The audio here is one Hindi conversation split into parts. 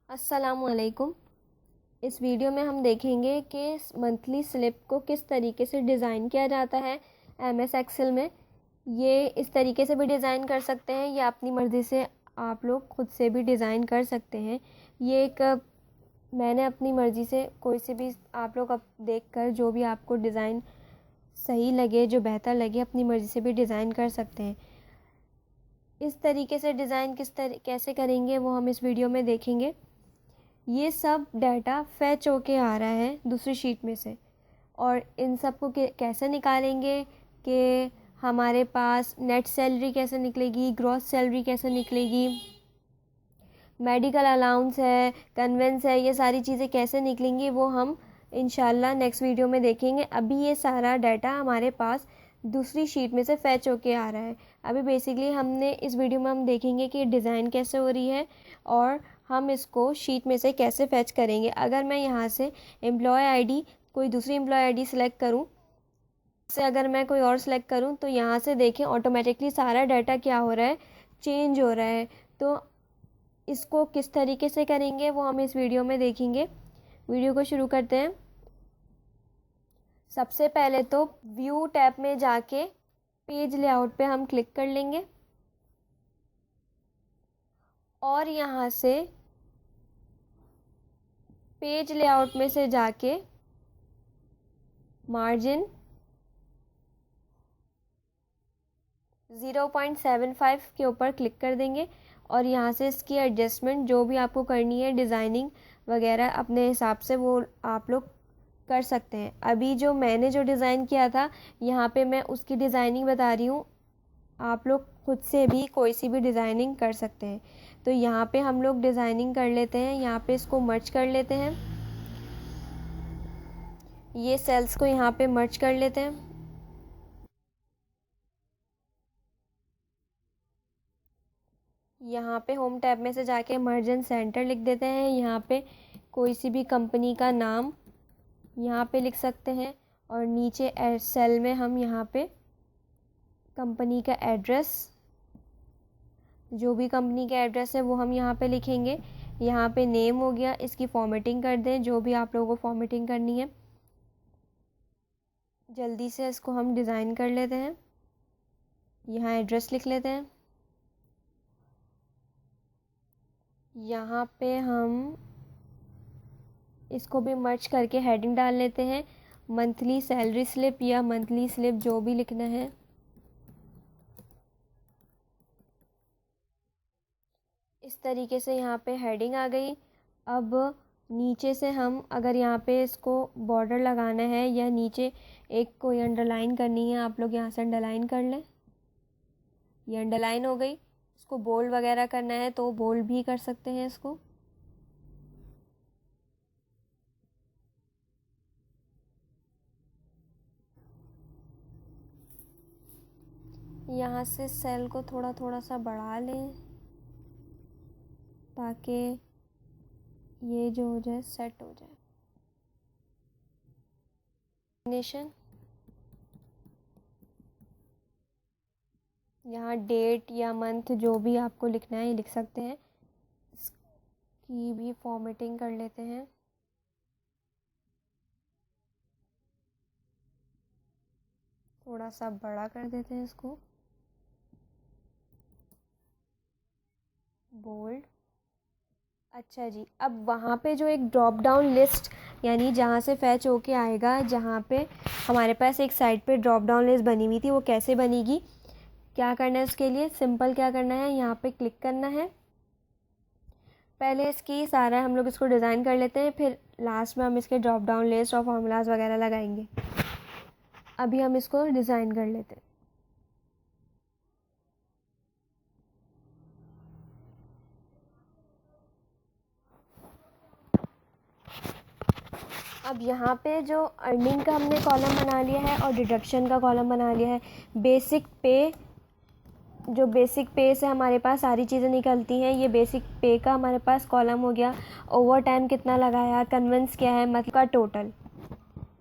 अस्सलामुअलैकुम। इस वीडियो में हम देखेंगे कि मंथली स्लिप को किस तरीके से डिज़ाइन किया जाता है एमएस एक्सेल में। ये इस तरीके से भी डिज़ाइन कर सकते हैं या अपनी मर्ज़ी से आप लोग खुद से भी डिज़ाइन कर सकते हैं। ये एक मैंने अपनी मर्ज़ी से कोई से भी आप लोग अब देखकर जो भी आपको डिज़ाइन सही लगे, जो बेहतर लगे, अपनी मर्ज़ी से भी डिज़ाइन कर सकते हैं। इस तरीके से डिज़ाइन कैसे करेंगे वो हम इस वीडियो में देखेंगे। ये सब डाटा फैच होके आ रहा है दूसरी शीट में से, और इन सब को कैसे निकालेंगे कि हमारे पास नेट सैलरी कैसे निकलेगी, ग्रॉस सैलरी कैसे निकलेगी, मेडिकल अलाउंस है, कन्वेंस है, ये सारी चीज़ें कैसे निकलेंगी वो हम इंशाल्लाह नेक्स्ट वीडियो में देखेंगे। अभी ये सारा डाटा हमारे पास दूसरी शीट में से फैच होके आ रहा है। अभी बेसिकली हमने इस वीडियो में हम देखेंगे कि डिज़ाइन कैसे हो रही है और हम इसको शीट में से कैसे फैच करेंगे। अगर मैं यहाँ से एम्प्लॉय आईडी कोई दूसरी एम्प्लॉय आईडी सेलेक्ट करूँ से अगर मैं कोई और सेलेक्ट करूँ तो यहाँ से देखें ऑटोमेटिकली सारा डाटा क्या हो रहा है, चेंज हो रहा है। तो इसको किस तरीके से करेंगे वो हम इस वीडियो में देखेंगे। वीडियो को शुरू करते हैं। सबसे पहले तो व्यू टैब में जाके पेज लेआउट पे हम क्लिक कर लेंगे और यहाँ से पेज लेआउट में से जाके मार्जिन 0.75 के ऊपर क्लिक कर देंगे और यहाँ से इसकी एडजस्टमेंट जो भी आपको करनी है, डिज़ाइनिंग वगैरह अपने हिसाब से वो आप लोग कर सकते हैं। अभी जो मैंने जो डिज़ाइन किया था यहाँ पे मैं उसकी डिज़ाइनिंग बता रही हूँ। आप लोग खुद से भी कोई सी भी डिज़ाइनिंग कर सकते हैं। तो यहाँ पे हम लोग डिज़ाइनिंग कर लेते हैं। यहाँ पे इसको मर्ज कर लेते हैं, ये सेल्स को यहाँ पे मर्ज कर लेते हैं। यहाँ पे होम टैब में से जाके मर्ज एंड सेंटर लिख देते हैं। यहाँ पे कोई सी भी कंपनी का नाम यहाँ पे लिख सकते हैं और नीचे सेल में हम यहाँ पे कंपनी का एड्रेस, जो भी कंपनी का एड्रेस है वो हम यहाँ पे लिखेंगे। यहाँ पे नेम हो गया, इसकी फॉर्मेटिंग कर दें जो भी आप लोगों को फॉर्मेटिंग करनी है। जल्दी से इसको हम डिज़ाइन कर लेते हैं। यहाँ एड्रेस लिख लेते हैं। यहाँ पे हम इसको भी मर्ज करके हेडिंग डाल लेते हैं, मंथली सैलरी स्लिप या मंथली स्लिप जो भी लिखना है। इस तरीके से यहाँ पे हेडिंग आ गई। अब नीचे से हम अगर यहाँ पे इसको बॉर्डर लगाना है या नीचे एक कोई अंडरलाइन करनी है, आप लोग यहाँ से अंडरलाइन कर लें। ये अंडरलाइन हो गई। इसको बोल्ड वगैरह करना है तो बोल्ड भी कर सकते हैं इसको। यहाँ से सेल को थोड़ा थोड़ा सा बढ़ा लें ताकि ये जो हो जाए सेट हो जाए। नेशन यहाँ डेट या मंथ जो भी आपको लिखना है ये लिख सकते हैं। इसकी भी फॉर्मेटिंग कर लेते हैं। थोड़ा सा बड़ा कर देते हैं इसको, बोल्ड। अच्छा जी, अब वहाँ पे जो एक ड्रॉप डाउन लिस्ट यानी जहाँ से फैच होके आएगा, जहाँ पे हमारे पास एक साइड पे ड्रॉप डाउन लिस्ट बनी हुई थी, वो कैसे बनेगी, क्या करना है उसके लिए सिंपल क्या करना है, यहाँ पे क्लिक करना है। पहले इसकी सारा हम लोग इसको डिज़ाइन कर लेते हैं, फिर लास्ट में हम इसके ड्रॉप डाउन लिस्ट और फार्मूलाज वगैरह लगाएंगे। अभी हम इसको डिज़ाइन कर लेते हैं। अब यहाँ पे जो अर्निंग का हमने कॉलम बना लिया है और डिडक्शन का कॉलम बना लिया है। बेसिक पे, जो बेसिक पे से हमारे पास सारी चीज़ें निकलती हैं, ये बेसिक पे का हमारे पास कॉलम हो गया। ओवर टाइम कितना लगाया, कन्वेंस क्या है, मतलब का टोटल।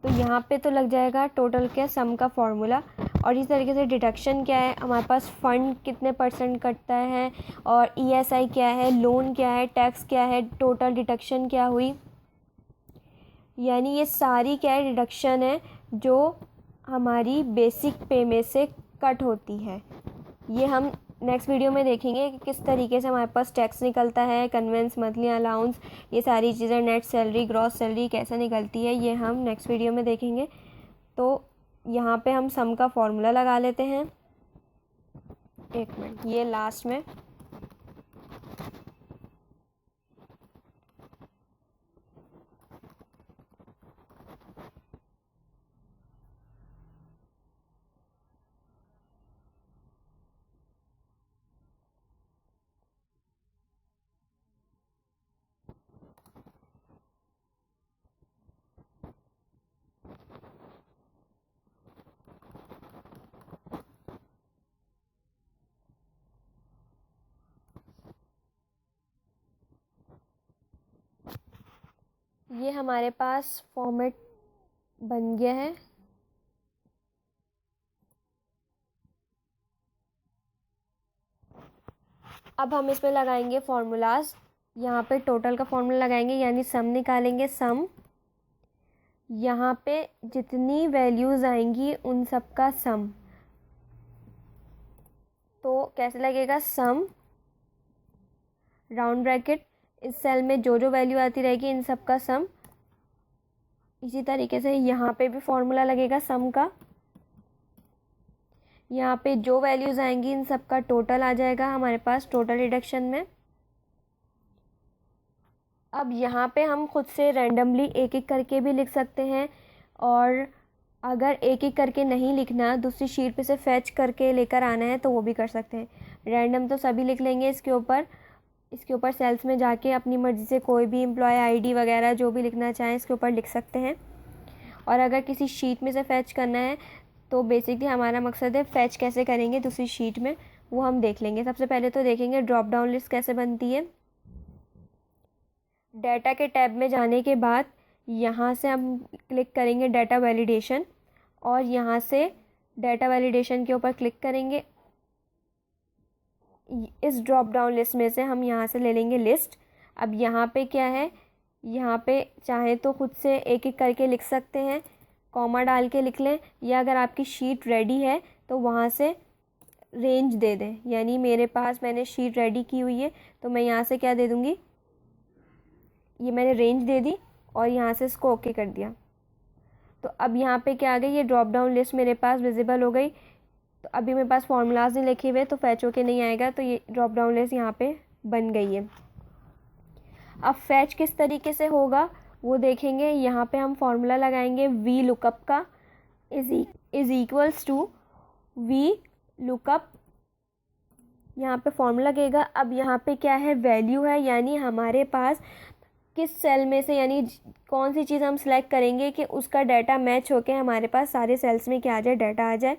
तो यहाँ पे तो लग जाएगा टोटल के सम का फॉर्मूला, और इस तरीके से डिडक्शन क्या है, हमारे पास फ़ंड कितने % कटता है, और ESI क्या है, लोन क्या है, टैक्स क्या है, टोटल डिडक्शन क्या हुई, यानी ये सारी क्या है डिडक्शन है जो हमारी बेसिक पे में से कट होती है। ये हम नेक्स्ट वीडियो में देखेंगे कि किस तरीके से हमारे पास टैक्स निकलता है, कन्वेंस, मंथली अलाउंस, ये सारी चीज़ें, नेट सैलरी, ग्रॉस सैलरी कैसे निकलती है, ये हम नेक्स्ट वीडियो में देखेंगे। तो यहाँ पे हम सम का फॉर्मूला लगा लेते हैं। एक मिनट, ये लास्ट में ये हमारे पास फॉर्मेट बन गया है। अब हम इसमें लगाएंगे फार्मूलाज। यहाँ पे टोटल का फार्मूला लगाएंगे, यानी सम निकालेंगे। सम, यहाँ पे जितनी वैल्यूज़ आएंगी उन सब का सम। तो कैसे लगेगा, सम राउंड ब्रैकेट, इस सेल में जो जो वैल्यू आती रहेगी इन सब का सम। इसी तरीके से यहाँ पे भी फॉर्मूला लगेगा सम का। यहाँ पे जो वैल्यूज़ आएंगी इन सब का टोटल आ जाएगा हमारे पास टोटल डिडक्शन में। अब यहाँ पे हम खुद से रैंडमली एक एक करके भी लिख सकते हैं, और अगर एक एक करके नहीं लिखना, दूसरी शीट पे से फैच करके लेकर आना है तो वो भी कर सकते हैं। रैंडम तो सभी लिख लेंगे। इसके ऊपर सेल्स में जाके अपनी मर्ज़ी से कोई भी एम्प्लॉय ID वगैरह जो भी लिखना चाहें इसके ऊपर लिख सकते हैं। और अगर किसी शीट में से फैच करना है तो बेसिकली हमारा मकसद है फैच कैसे करेंगे दूसरी शीट में, वो हम देख लेंगे। सबसे पहले तो देखेंगे ड्रॉप डाउन लिस्ट कैसे बनती है। डाटा के टैब में जाने के बाद यहाँ से हम क्लिक करेंगे डाटा वैलिडेशन, और यहाँ से डाटा वैलिडेशन के ऊपर क्लिक करेंगे। इस ड्रॉप डाउन लिस्ट में से हम यहाँ से ले लेंगे लिस्ट। अब यहाँ पे क्या है, यहाँ पे चाहे तो खुद से एक एक करके लिख सकते हैं, कॉमा डाल के लिख लें, या अगर आपकी शीट रेडी है तो वहाँ से रेंज दे दें। यानी मेरे पास मैंने शीट रेडी की हुई है तो मैं यहाँ से क्या दे दूँगी, ये मैंने रेंज दे दी और यहाँ से इसको ओके कर दिया। तो अब यहाँ पे क्या आ गई, ये ड्रॉप डाउन लिस्ट मेरे पास विजिबल हो गई। तो अभी मेरे पास फॉर्मूलाज नहीं लिखे हुए तो फैच होके नहीं आएगा, तो ये ड्रॉप डाउन लिस्ट यहाँ पे बन गई है। अब फैच किस तरीके से होगा वो देखेंगे। यहाँ पे हम फॉर्मूला लगाएंगे वी लुकअप का, is equals to VLOOKUP, यहाँ पे फॉर्मूला लगेगा। अब यहाँ पे क्या है, वैल्यू है, यानी हमारे पास किस सेल में से, यानी कौन सी चीज़ हम सेलेक्ट करेंगे कि उसका डाटा मैच होके हमारे पास सारे सेल्स में क्या आ जाए, डाटा आ जाए।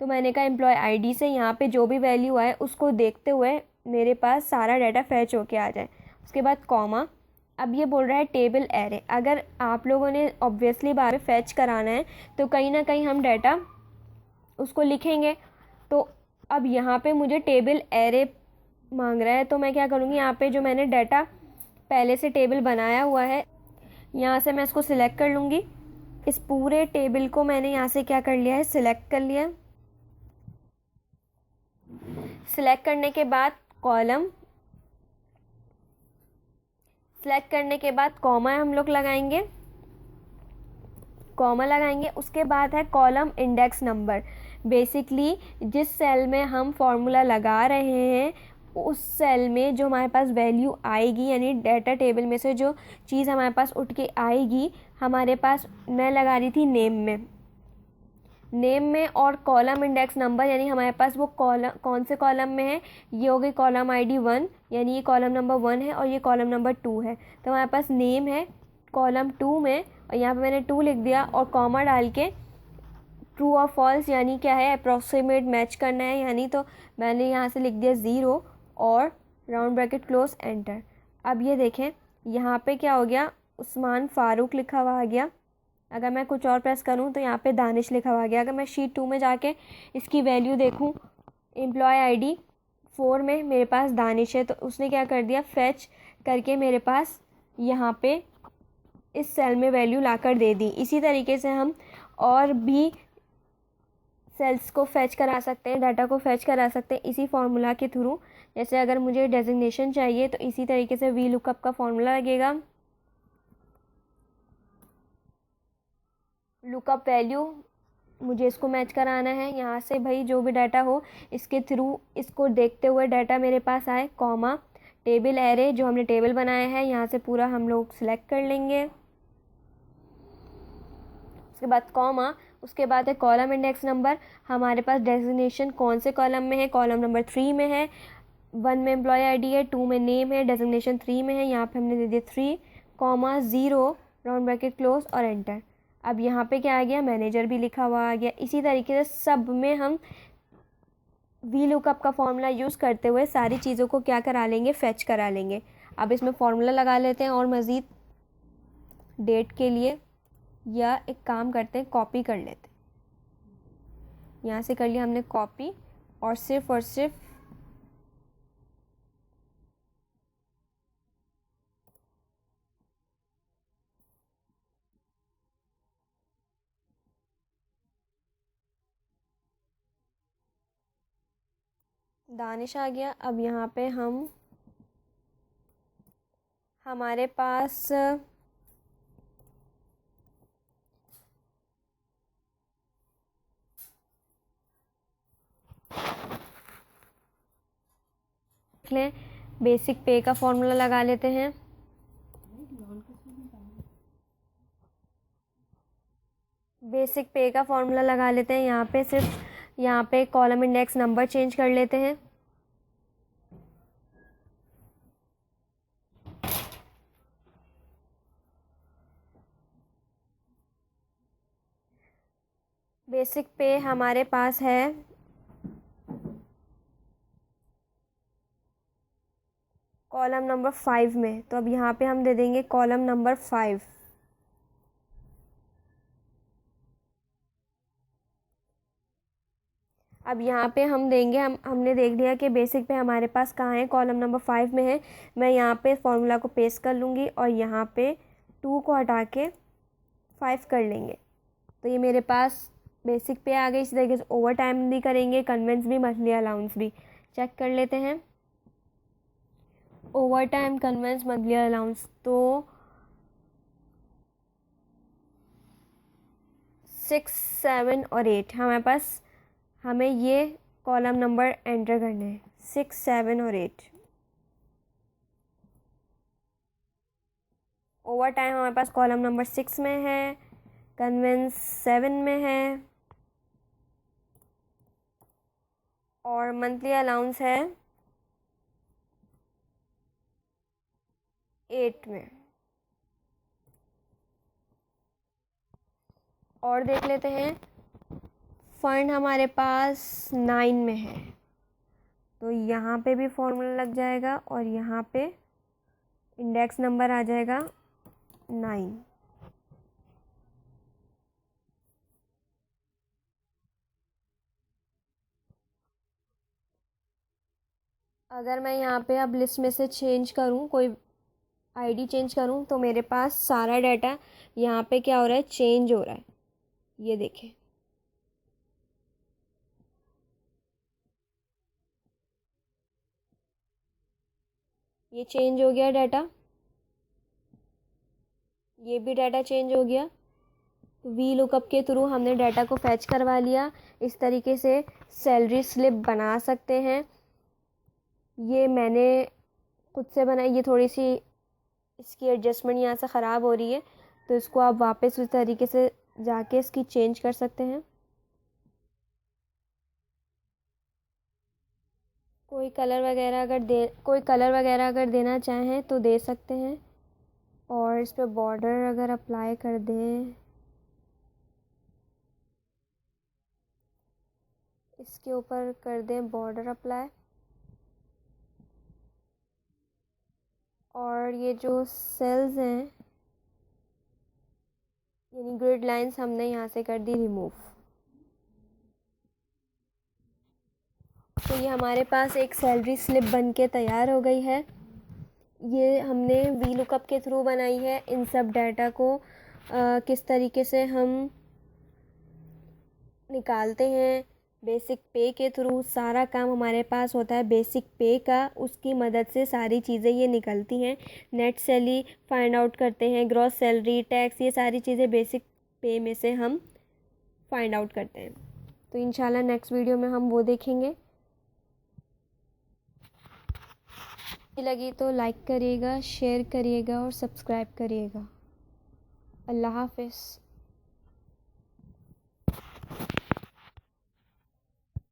तो मैंने कहा एम्प्लॉय ID से यहाँ पे जो भी वैल्यू आए उसको देखते हुए मेरे पास सारा डाटा फैच होके आ जाए। उसके बाद कॉमा। अब ये बोल रहा है टेबल एरे। अगर आप लोगों ने ऑब्वियसली बार में फैच कराना है तो कहीं ना कहीं हम डाटा उसको लिखेंगे। तो अब यहाँ पे मुझे टेबल एरे मांग रहा है, तो मैं क्या करूँगी, यहाँ पे जो मैंने डाटा पहले से टेबल बनाया हुआ है यहाँ से मैं इसको सिलेक्ट कर लूँगी। इस पूरे टेबल को मैंने यहाँ से क्या कर लिया है, सिलेक्ट कर लिया। सिलेक्ट करने के बाद कॉलम, सिलेक्ट करने के बाद कॉमा हम लोग लगाएंगे, कॉमा लगाएंगे। उसके बाद है कॉलम इंडेक्स नंबर। बेसिकली जिस सेल में हम फॉर्मूला लगा रहे हैं उस सेल में जो हमारे पास वैल्यू आएगी, यानी डाटा टेबल में से जो चीज़ हमारे पास उठ के आएगी, हमारे पास मैं लगा रही थी नेम में और कॉलम इंडेक्स नंबर, यानी हमारे पास वो कॉलम कौन से कॉलम में है, ये हो गई कॉलम ID 1, यानी ये कॉलम नंबर 1 है और ये कॉलम नंबर 2 है। तो हमारे पास नेम है कॉलम 2 में, और यहाँ पे मैंने 2 लिख दिया और कॉमा डाल के ट्रू और फॉल्स, यानी क्या है, अप्रॉक्सीमेट मैच करना है, यानी तो मैंने यहाँ से लिख दिया 0 और राउंड ब्रैकेट क्लोज, एंटर। अब ये देखें यहाँ पे क्या हो गया, उस्मान फ़ारूक लिखा हुआ आ गया। अगर मैं कुछ और प्रेस करूँ तो यहाँ पे दानिश लिखा हुआ आ गया। अगर मैं शीट 2 में जाके इसकी वैल्यू देखूँ, एम्प्लॉय आईडी 4 में मेरे पास दानिश है, तो उसने क्या कर दिया, फेच करके मेरे पास यहाँ पे इस सेल में वैल्यू लाकर दे दी। इसी तरीके से हम और भी सेल्स को फेच करा सकते हैं, डाटा को फेच करा सकते हैं इसी फार्मूला के थ्रू। जैसे अगर मुझे डेजिग्नेशन चाहिए तो इसी तरीके से वी लुकअप का फार्मूला लगेगा। लुकअप वैल्यू, मुझे इसको मैच कराना है, यहाँ से भाई जो भी डाटा हो इसके थ्रू इसको देखते हुए डाटा मेरे पास आए, कॉमा टेबल एरे जो हमने टेबल बनाया है यहाँ से पूरा हम लोग सिलेक्ट कर लेंगे। उसके बाद कॉमा, उसके बाद है कॉलम इंडेक्स नंबर। हमारे पास डेजिग्नेशन कौन से कॉलम में है, कॉलम नंबर 3 में है। 1 में एम्प्लॉय आईडी है, 2 में नेम है, डेजिग्नेशन 3 में है, यहाँ पे हमने दे दिया 3, कॉमा 0, राउंड ब्रैकेट क्लोज और एंटर। अब यहाँ पे क्या आ गया, मैनेजर भी लिखा हुआ आ गया। इसी तरीके से सब में हम वी लुकअप का फॉर्मूला यूज़ करते हुए सारी चीज़ों को क्या करा लेंगे, फेच करा लेंगे। अब इसमें फॉर्मूला लगा लेते हैं और मज़ीद डेट के लिए, या एक काम करते हैं कॉपी कर लेते हैं। यहाँ से कर लिया हमने कॉपी और सिर्फ दानिश आ गया। अब यहाँ पे हमारे पास लें, बेसिक पे का फॉर्मूला लगा लेते हैं। बेसिक पे का फॉर्मूला लगा लेते हैं। यहाँ पे सिर्फ यहाँ पे कॉलम इंडेक्स नंबर चेंज कर लेते हैं। बेसिक पे हमारे पास है कॉलम नंबर 5 में, तो अब यहाँ पे हम दे देंगे कॉलम नंबर 5। अब यहाँ पे हम देंगे, हमने देख लिया कि बेसिक पे हमारे पास कहाँ है, कॉलम नंबर 5 में है। मैं यहाँ पे फॉर्मूला को पेस्ट कर लूँगी और यहाँ पे 2 को हटा के 5 कर लेंगे, तो ये मेरे पास बेसिक पे आ गई। इसी तरीके से ओवर टाइम भी करेंगे, कन्वेंस भी, मंथली अलाउंस भी चेक कर लेते हैं। Overtime, conveyance, monthly allowance, तो 6, 7 और 8 हमारे पास, हमें ये कॉलम नंबर एंटर करने हैं, 6, 7 और 8। ओवर टाइम हमारे पास कॉलम नंबर 6 में है, कन्वेंस 7 में है और मंथली अलाउंस है 8 में। और देख लेते हैं, फंड हमारे पास 9 में है, तो यहाँ पे भी फॉर्मूला लग जाएगा और यहाँ पे इंडेक्स नंबर आ जाएगा 9। अगर मैं यहाँ पे अब लिस्ट में से चेंज करूँ, कोई आईडी चेंज करूँ, तो मेरे पास सारा डाटा यहाँ पे क्या हो रहा है, चेंज हो रहा है। ये देखें, ये चेंज हो गया डाटा, ये भी डाटा चेंज हो गया। वी लुकअप के थ्रू हमने डाटा को फैच करवा लिया। इस तरीके से सैलरी स्लिप बना सकते हैं। ये मैंने खुद से बनाई, ये थोड़ी सी इसकी एडजस्टमेंट यहाँ से ख़राब हो रही है, तो इसको आप वापस उस तरीके से जाके इसकी चेंज कर सकते हैं। कोई कलर वगैरह अगर देना चाहें तो दे सकते हैं, और इस पर बॉर्डर अगर अप्लाई कर दें, इसके ऊपर कर दें बॉर्डर अप्लाई, और ये जो सेल्स हैं यानी ग्रिड लाइंस हमने यहाँ से कर दी रिमूव। तो ये हमारे पास एक सैलरी स्लिप बन के तैयार हो गई है। ये हमने वी लुकअप के थ्रू बनाई है। इन सब डाटा को किस तरीके से हम निकालते हैं, बेसिक पे के थ्रू सारा काम हमारे पास होता है बेसिक पे का, उसकी मदद से सारी चीज़ें ये निकलती हैं। नेट सैलरी फाइंड आउट करते हैं, ग्रॉस सैलरी, टैक्स, ये सारी चीज़ें बेसिक पे में से हम फाइंड आउट करते हैं। तो इंशाल्लाह नेक्स्ट वीडियो में हम वो देखेंगे। लगी तो लाइक करिएगा, शेयर करिएगा और सब्सक्राइब करिएगा। अल्लाह हाफ़िज़।